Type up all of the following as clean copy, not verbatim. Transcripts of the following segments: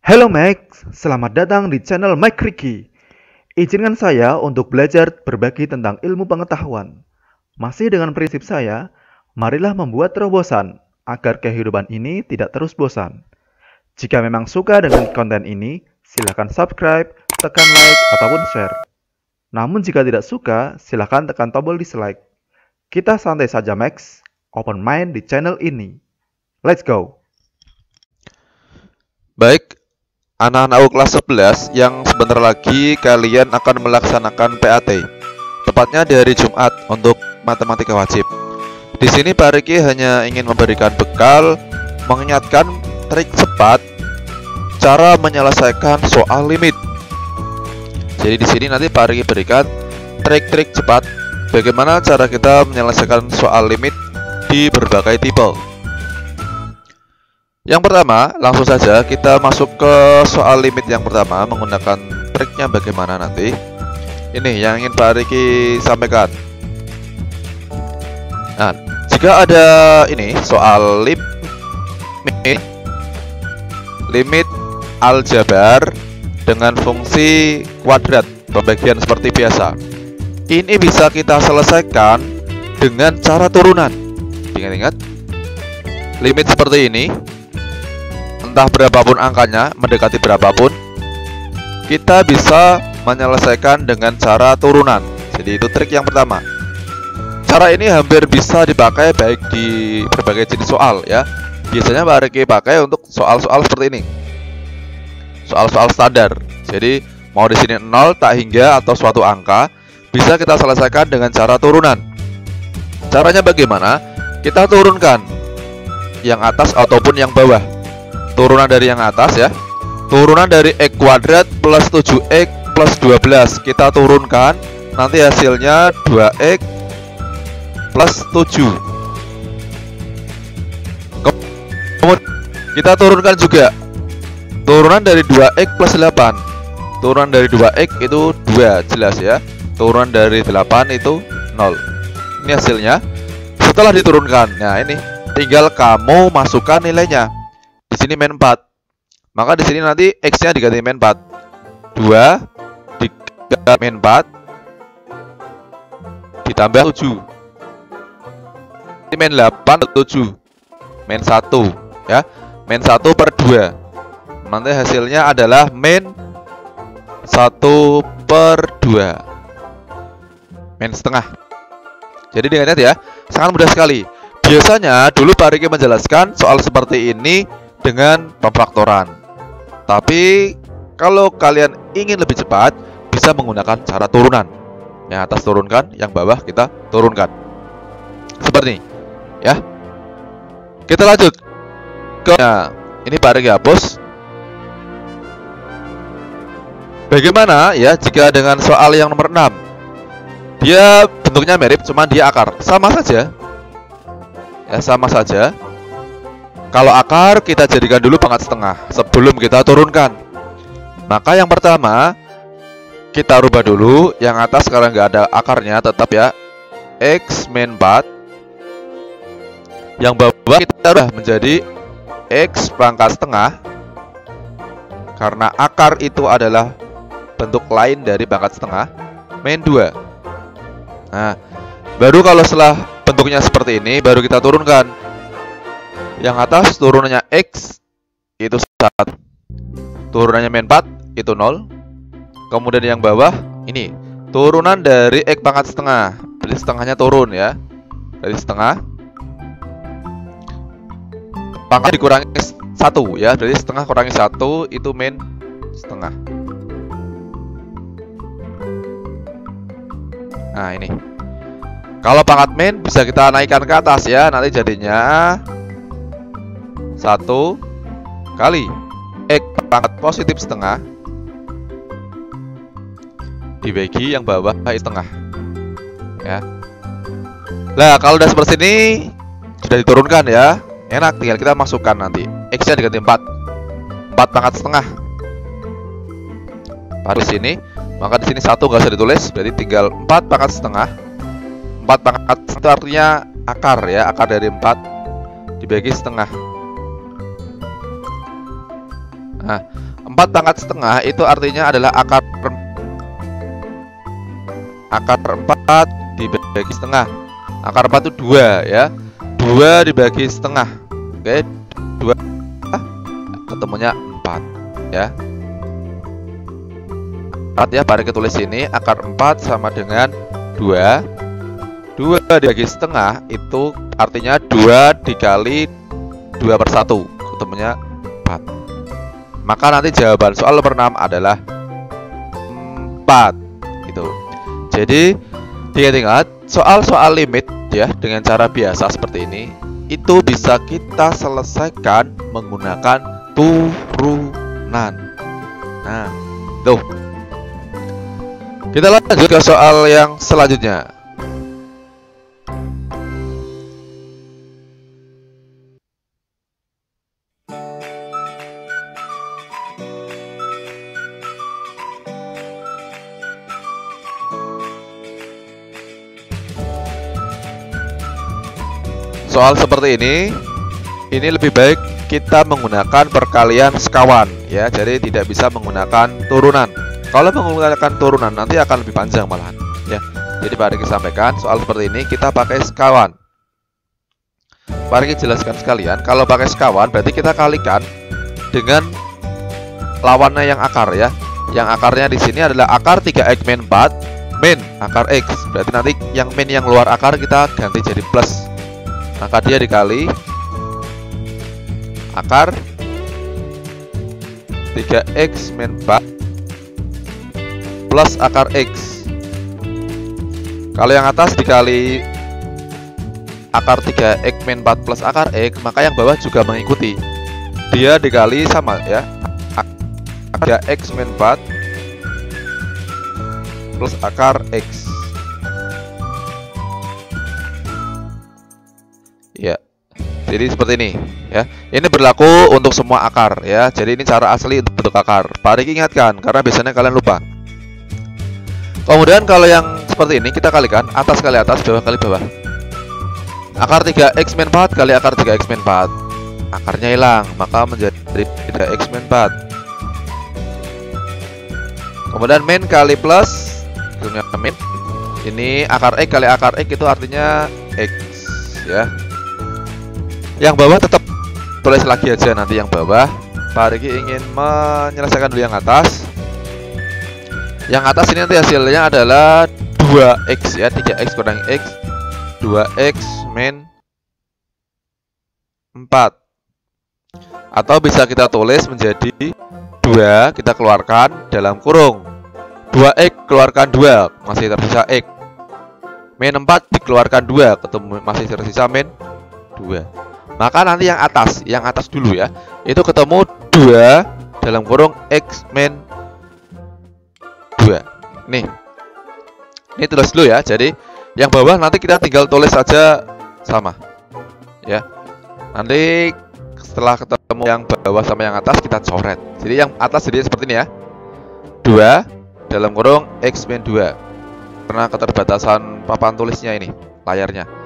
Halo Max, selamat datang di channel Mike Ricky. Izinkan saya untuk belajar berbagi tentang ilmu pengetahuan. Masih dengan prinsip saya, marilah membuat terobosan agar kehidupan ini tidak terus bosan. Jika memang suka dengan konten ini, silahkan subscribe, tekan like, ataupun share. Namun jika tidak suka, silahkan tekan tombol dislike. Kita santai saja Max, open mind di channel ini. Let's go! Baik, anak-anakku kelas 11 yang sebentar lagi kalian akan melaksanakan PAT. Tepatnya di hari Jumat untuk matematika wajib. Di sini Pak Riki hanya ingin memberikan bekal, mengingatkan trik cepat cara menyelesaikan soal limit. Jadi di sini nanti Pak Riki berikan trik-trik cepat bagaimana cara kita menyelesaikan soal limit di berbagai tipe. Yang pertama, langsung saja kita masuk ke soal limit yang pertama menggunakan triknya bagaimana nanti. Ini yang ingin Pak Riki sampaikan. Nah, jika ada ini soal limit aljabar dengan fungsi kuadrat pembagian seperti biasa. Ini bisa kita selesaikan dengan cara turunan. Ingat-ingat, limit seperti ini, entah berapapun angkanya, mendekati berapapun, kita bisa menyelesaikan dengan cara turunan. Jadi itu trik yang pertama. Cara ini hampir bisa dipakai baik di berbagai jenis soal ya. Biasanya Pak Riki pakai untuk soal-soal seperti ini. Soal-soal standar. Jadi mau di sini 0, tak hingga atau suatu angka, bisa kita selesaikan dengan cara turunan. Caranya bagaimana? Kita turunkan yang atas ataupun yang bawah. Turunan dari yang atas ya. Turunan dari x kuadrat plus 7x plus 12 kita turunkan. Nanti hasilnya 2x plus 7. Kemudian kita turunkan juga turunan dari 2x plus 8. Turunan dari 2x itu 2, jelas ya. Turunan dari 8 itu 0. Ini hasilnya. Setelah diturunkan, nah ini tinggal kamu masukkan nilainya. Di sini min 4. Maka di sini nanti x-nya diganti min 4. 2 diganti min 4 ditambah 7. Ini min 8 atau 7. Min 1 ya. Min 1 per 2. Nanti hasilnya adalah min 1 per 2. Min setengah. Jadi diingat ya, sangat mudah sekali. Biasanya dulu Pak Riki menjelaskan soal seperti ini dengan pemfaktoran. Tapi kalau kalian ingin lebih cepat, bisa menggunakan cara turunan. Yang atas turunkan, yang bawah kita turunkan. Seperti ini, ya. Kita lanjut ke ini Pak Riki hapus. Bagaimana ya jika dengan soal yang nomor 6? Dia bentuknya mirip, cuman dia akar. Sama saja. Ya, sama saja. Kalau akar kita jadikan dulu pangkat setengah sebelum kita turunkan. Maka yang pertama kita rubah dulu. Yang atas sekarang nggak ada akarnya, tetap ya x min 4. Yang bawah kita rubah menjadi x pangkat setengah, karena akar itu adalah bentuk lain dari pangkat setengah, min 2. Nah, baru kalau setelah bentuknya seperti ini, baru kita turunkan. Yang atas turunannya x itu 1, turunannya min 4 itu 0. Kemudian yang bawah ini turunan dari x pangkat setengah. Jadi setengahnya turun ya. Dari setengah pangkat dikurangi 1 ya. Jadi setengah kurangi 1 itu min setengah. Nah ini, kalau pangkat min bisa kita naikkan ke atas ya. Nanti jadinya 1 kali x pangkat positif setengah dibagi yang bawah setengah ya. Nah kalau udah seperti ini sudah diturunkan ya, enak, tinggal kita masukkan nanti x nya diganti 4 pangkat setengah. Pada sini, maka di sini 1 nggak usah ditulis, berarti tinggal 4 pangkat setengah. 4 pangkat itu artinya akar ya, akar dari 4 dibagi setengah. Nah, 4 pangkat setengah itu artinya adalah akar 4 dibagi setengah. Akar 4 itu 2 ya. 2 dibagi setengah. Oke, 2 ketemunya 4 ya. 4 ya, mari kita tulis ini akar 4 sama dengan 2. 2 dibagi setengah itu artinya 2 dikali 2/1, ketemunya 4. Maka nanti jawaban soal nomor 6 adalah 4 gitu. Jadi ingat-ingat, soal-soal limit ya dengan cara biasa seperti ini itu bisa kita selesaikan menggunakan turunan. Nah, tuh. Kita lanjut ke soal yang selanjutnya. Soal seperti ini lebih baik kita menggunakan perkalian sekawan ya, jadi tidak bisa menggunakan turunan. Kalau menggunakan turunan nanti akan lebih panjang malahan ya. Jadi mari kita sampaikan soal seperti ini kita pakai sekawan. Mari kita jelaskan sekalian, kalau pakai sekawan berarti kita kalikan dengan lawannya yang akar ya. Yang akarnya di sini adalah akar 3x min 4 min akar x. Berarti nanti yang min yang luar akar kita ganti jadi plus. Maka dia dikali akar 3x min 4 plus akar x. Kalau yang atas dikali akar 3x min 4 plus akar x, maka yang bawah juga mengikuti. Dia dikali sama ya, 3x min 4 plus akar x. Ya, jadi seperti ini ya. Ini berlaku untuk semua akar ya. Jadi ini cara asli untuk bentuk akar. Pak Riki ingatkan karena biasanya kalian lupa. Kemudian kalau yang seperti ini kita kalikan atas kali atas, bawah kali bawah. Akar 3x min 4 kali akar 3x min 4. Akarnya hilang, maka menjadi 3x min 4. Kemudian min kali plus, min. Ini akar x kali akar x itu artinya x ya. Yang bawah tetap tulis lagi aja nanti yang bawah. Pak Riki ingin menyelesaikan dulu yang atas. Yang atas ini nanti hasilnya adalah 2x ya, 3x kurang x, 2x min 4. Atau bisa kita tulis menjadi 2 kita keluarkan dalam kurung 2x keluarkan 2 masih tersisa x, min 4 dikeluarkan 2 ketemu masih tersisa min 2. Maka nanti yang atas dulu ya, itu ketemu 2 dalam kurung x min 2. Nih, ini tulis dulu ya. Jadi yang bawah nanti kita tinggal tulis saja sama ya. Nanti setelah ketemu yang bawah sama yang atas kita coret. Jadi yang atas jadi seperti ini ya, 2 dalam kurung x min 2 karena keterbatasan papan tulisnya ini layarnya.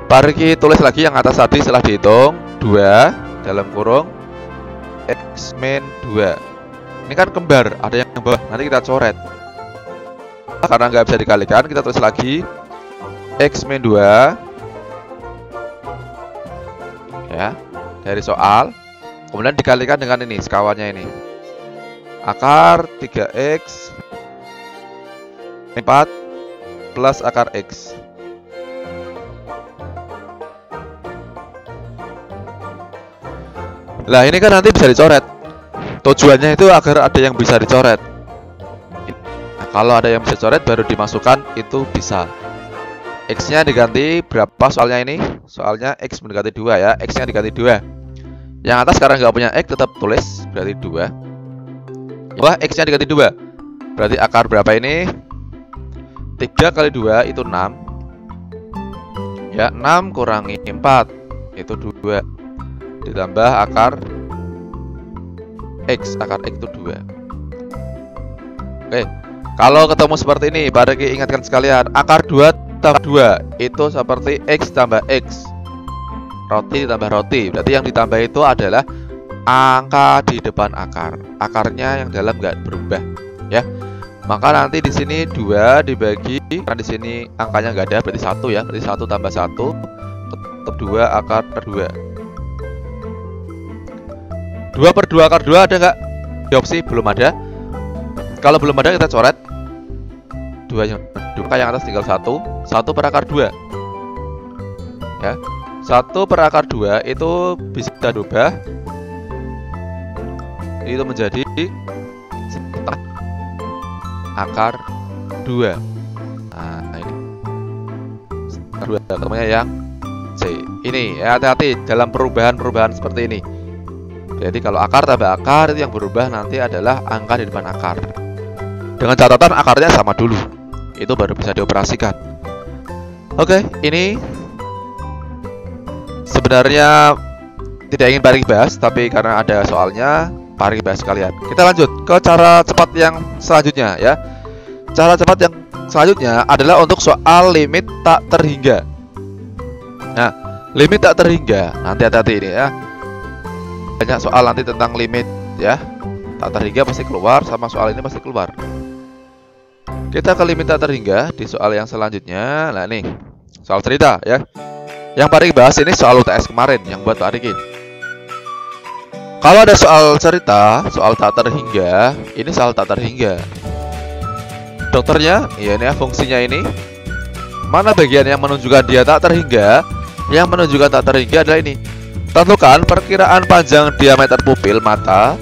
Pak Riki tulis lagi yang atas tadi setelah dihitung 2 dalam kurung x min 2. Ini kan kembar, ada yang bawah, nanti kita coret. Karena nggak bisa dikalikan, kita tulis lagi x min 2 ya, dari soal. Kemudian dikalikan dengan ini, sekawannya ini, akar 3x min 4 plus akar x. Lah ini kan nanti bisa dicoret. Tujuannya itu agar ada yang bisa dicoret. Nah, kalau ada yang bisa dicoret baru dimasukkan itu bisa. X-nya diganti berapa soalnya ini? Soalnya X mendekati 2 ya. X-nya diganti 2. Yang atas sekarang nggak punya X tetap tulis berarti 2. Wah, X-nya diganti 2. Berarti akar berapa ini? 3 kali 2 itu 6. Ya, 6 kurangi 4 itu 2. Ditambah akar x, akar x itu 2. Oke, kalau ketemu seperti ini, Pak Riki ingatkan sekalian, akar 2 tambah 2 itu seperti x tambah x, roti ditambah roti. Berarti yang ditambah itu adalah angka di depan akar. Akarnya yang dalam nggak berubah, ya. Maka nanti di sini 2 dibagi, karena di sini angkanya nggak ada, berarti 1 ya. Berarti 1 tambah 1 tetap 2 akar 2. 2 per 2 akar 2 ada nggak? Di opsi belum ada. Kalau belum ada kita coret 2 yang atas tinggal 1 per akar 2 ya. 1 per akar 2 itu bisa diubah itu menjadi setengah akar 2. Nah ini 2 ketemunya yang C. Ini ya, hati-hati dalam perubahan seperti ini. Jadi kalau akar tambah akar, itu yang berubah nanti adalah angka di depan akar. Dengan catatan akarnya sama dulu, itu baru bisa dioperasikan. Oke, ini sebenarnya tidak ingin Pak Riki bahas, tapi karena ada soalnya Pak Riki bahas sekalian. Kita lanjut ke cara cepat yang selanjutnya ya. Cara cepat yang selanjutnya adalah untuk soal limit tak terhingga. Nah, limit tak terhingga, nanti hati-hati ini ya. Banyak soal nanti tentang limit ya. Tak terhingga pasti keluar, sama soal ini pasti keluar. Kita ke limit tak terhingga di soal yang selanjutnya. Nah nih, soal cerita ya. Yang Pak Riki bahas ini soal UTS kemarin yang buat Pak Riki. Kalau ada soal cerita, soal tak terhingga, ini soal tak terhingga. Dokternya, ya ini ya, fungsinya ini. Mana bagian yang menunjukkan dia tak terhingga? Yang menunjukkan tak terhingga adalah ini. Tentukan perkiraan panjang diameter pupil mata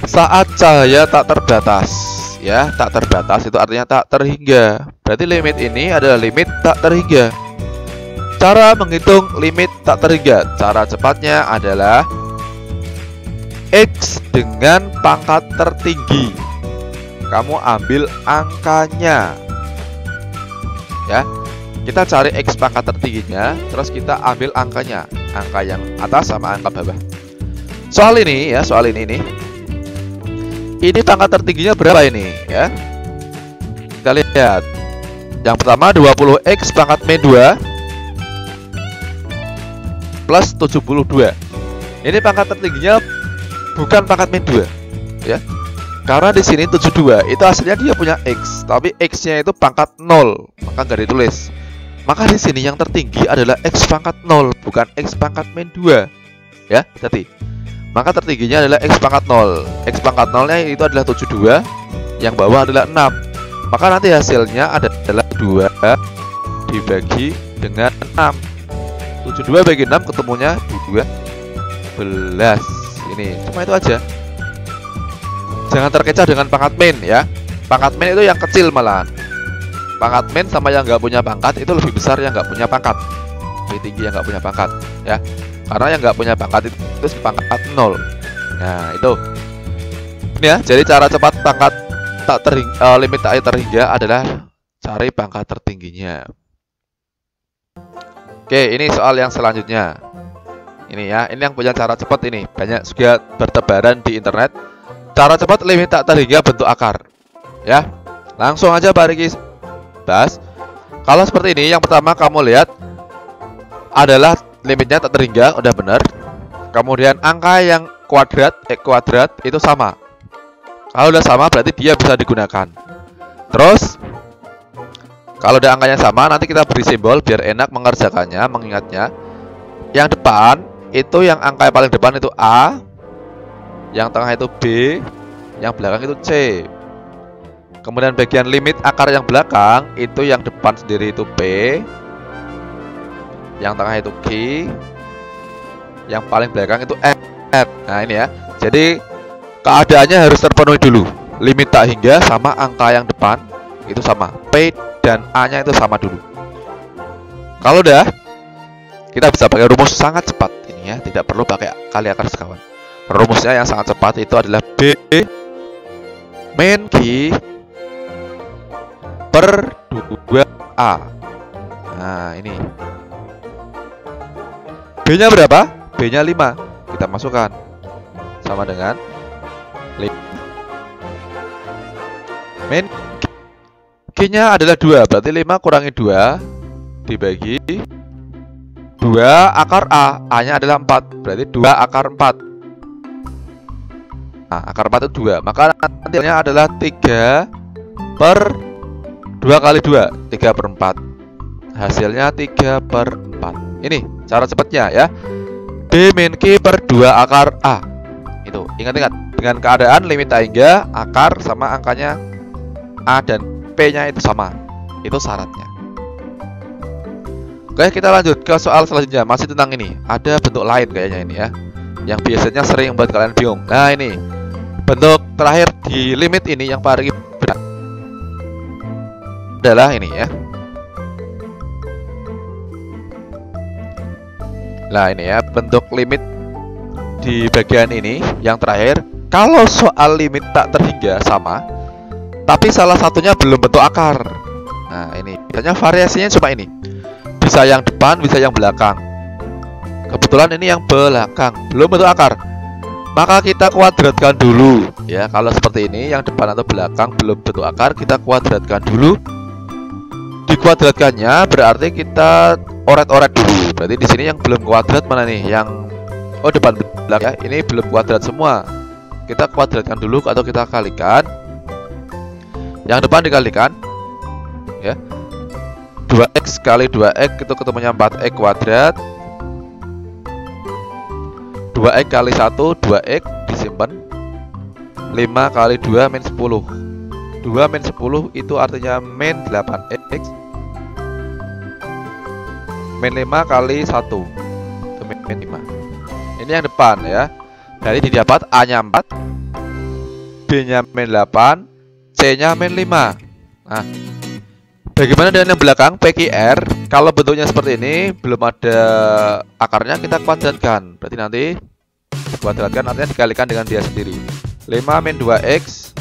saat cahaya tak terbatas. Ya, tak terbatas itu artinya tak terhingga. Berarti limit ini adalah limit tak terhingga. Cara menghitung limit tak terhingga, cara cepatnya adalah X dengan pangkat tertinggi. Kamu ambil angkanya. Ya. Kita cari X pangkat tertingginya, terus kita ambil angkanya. Angka yang atas sama angka bawah. Soal ini ya, soal ini nih. Ini pangkat tertingginya berapa ini ya? Kita lihat. Yang pertama 20x pangkat min 2 plus 72. Ini pangkat tertingginya bukan pangkat min 2 ya. Karena di sini 72 itu hasilnya dia punya X, tapi X-nya itu pangkat 0, maka nggak ditulis. Maka di sini yang tertinggi adalah X pangkat 0, bukan X pangkat min 2 ya, hati. Maka tertingginya adalah X pangkat 0. X pangkat 0-nya itu adalah 72, yang bawah adalah 6. Maka nanti hasilnya adalah 2 dibagi dengan 6. 72 bagi 6 ketemunya 12. Ini cuma itu aja. Jangan terkecoh dengan pangkat min ya. Pangkat min itu yang kecil malahan. Pangkat min sama yang nggak punya pangkat itu lebih besar yang nggak punya pangkat, lebih tinggi yang nggak punya pangkat ya. Karena yang nggak punya pangkat itu pangkat 0. Nah itu ini ya. Jadi cara cepat pangkat limit tak terhingga adalah cari pangkat tertingginya. Oke, ini soal yang selanjutnya. Ini ya, ini yang punya cara cepat ini. Banyak juga bertebaran di internet. Cara cepat limit tak terhingga bentuk akar. Ya, langsung aja Pak Riki bahas. Kalau seperti ini, yang pertama kamu lihat adalah limitnya tak terhingga, udah benar. Kemudian angka yang kuadrat itu sama. Kalau udah sama berarti dia bisa digunakan. Terus kalau udah angkanya sama, nanti kita beri simbol biar enak mengerjakannya, mengingatnya. Yang depan itu yang angka yang paling depan itu A, yang tengah itu B, yang belakang itu C. Kemudian bagian limit akar yang belakang itu yang depan sendiri itu P, yang tengah itu Q, yang paling belakang itu F. Nah ini ya. Jadi keadaannya harus terpenuhi dulu. Limit tak hingga sama angka yang depan itu sama. P dan A-nya itu sama dulu. Kalau udah, kita bisa pakai rumus sangat cepat ini ya. Tidak perlu pakai kali akar sekawan. Rumusnya yang sangat cepat itu adalah B min Q per 2A. Nah ini B-nya berapa? B-nya 5. Kita masukkan sama dengan 5 min Q-nya adalah 2. Berarti 5 kurangi 2 dibagi 2 akar A. A-nya adalah 4. Berarti 2 akar 4. akar 4 itu 2. Maka nantinya adalah 3 per 2 kali 2, 3 per 4. Hasilnya 3 per 4. Ini cara cepatnya ya. B min Q per 2 akar A. Itu, ingat-ingat. Dengan keadaan limit A hingga akar sama angkanya A dan P-nya itu sama. Itu syaratnya. Oke, kita lanjut ke soal selanjutnya. Masih tentang ini. Ada bentuk lain kayaknya ini ya, yang biasanya sering membuat kalian bingung. Nah, ini bentuk terakhir di limit ini yang paling berat adalah ini ya. Nah, ini ya bentuk limit di bagian ini yang terakhir. Kalau soal limit tak terhingga sama, tapi salah satunya belum bentuk akar. Nah, ini biasanya variasinya cuma ini. Bisa yang depan, bisa yang belakang. Kebetulan ini yang belakang, belum bentuk akar. Maka kita kuadratkan dulu ya. Kalau seperti ini, yang depan atau belakang belum bentuk akar, kita kuadratkan dulu. Dikuadratkannya berarti kita oret-oret dulu. Berarti di sini yang belum kuadrat mana nih? Yang depan belakang ya. Ini belum kuadrat semua. Kita kuadratkan dulu atau kita kalikan. Yang depan dikalikan ya. 2x kali 2x itu ketemunya 4x kuadrat. 2x kali 1 2x disimpan. 5 kali 2 min 10. 2 min 10 itu artinya min 8x. Min 5 kali 1 itu min 5. Ini yang depan ya. Jadi didapat A-nya 4, B-nya min 8, C-nya min 5. Nah, bagaimana dengan yang belakang PQR? Kalau bentuknya seperti ini, belum ada akarnya, kita kuadratkan. Berarti nanti kuadratkan artinya dikalikan dengan dia sendiri. 5 min 2x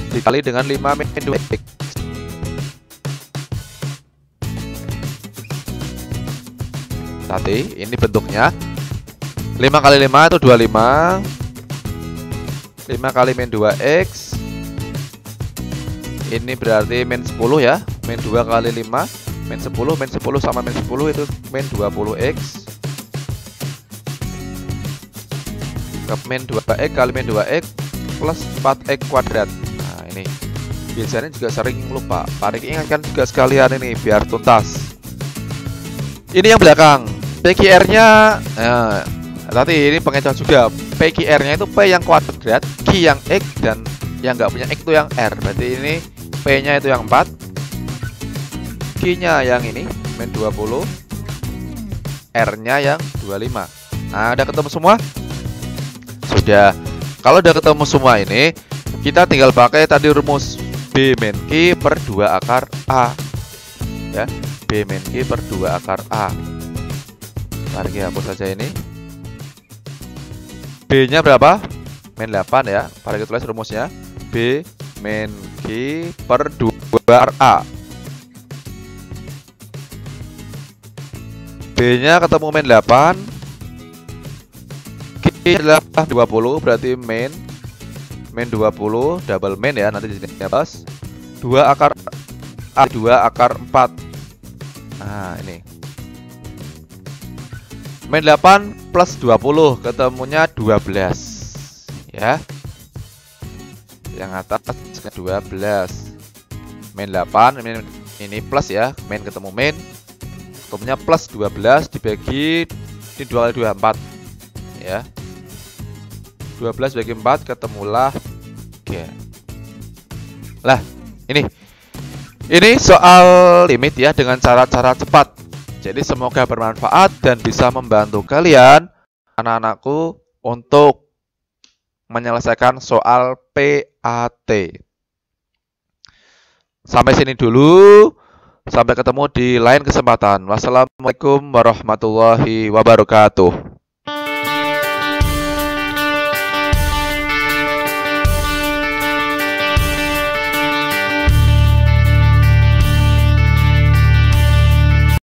dikali dengan 5 min 2x. Nanti ini bentuknya 5 kali 5 itu 25. 5 kali min 2x ini berarti min 10 ya. Min 2 kali 5 min 10. Min 10 sama min 10 itu min 20x. Ke min 2x kali min 2x plus 4x kuadrat. Nah, ini biasanya juga sering lupa. Tarik ingatkan juga sekalian ini biar tuntas. Ini yang belakang. PQR-nya tadi ini pengecoh juga. PQR-nya itu P yang kuadrat, Q yang X, dan yang nggak punya X itu yang R. Berarti ini P-nya itu yang 4, Q-nya yang ini min 20, R-nya yang 25. Nah, udah ketemu semua? Sudah. Kalau udah ketemu semua ini, kita tinggal pakai tadi rumus B min Q per 2 akar A. Ya, B min Q per 2 akar A. Mari kita hapus saja ini. B-nya berapa? Min 8 ya. Mari kita tulis rumusnya. B min Q per 2 akar A. B-nya ketemu min 8. Q adalah 20, berarti min 20 double min ya, nanti di sini plus 2 akar A 2 akar 4. Nah, ini min 8 plus 20 ketemunya 12 ya. Yang atas 12. Min 8 ini plus ya, min ketemu min, ketemunya plus 12 dibagi ini 2 kali 2 4 ya. 12 bagi 4 ketemulah 3. Lah, ini soal limit ya dengan cara-cara cepat. Jadi semoga bermanfaat dan bisa membantu kalian, anak-anakku, untuk menyelesaikan soal PAT. Sampai sini dulu. Sampai ketemu di lain kesempatan. Wassalamualaikum warahmatullahi wabarakatuh.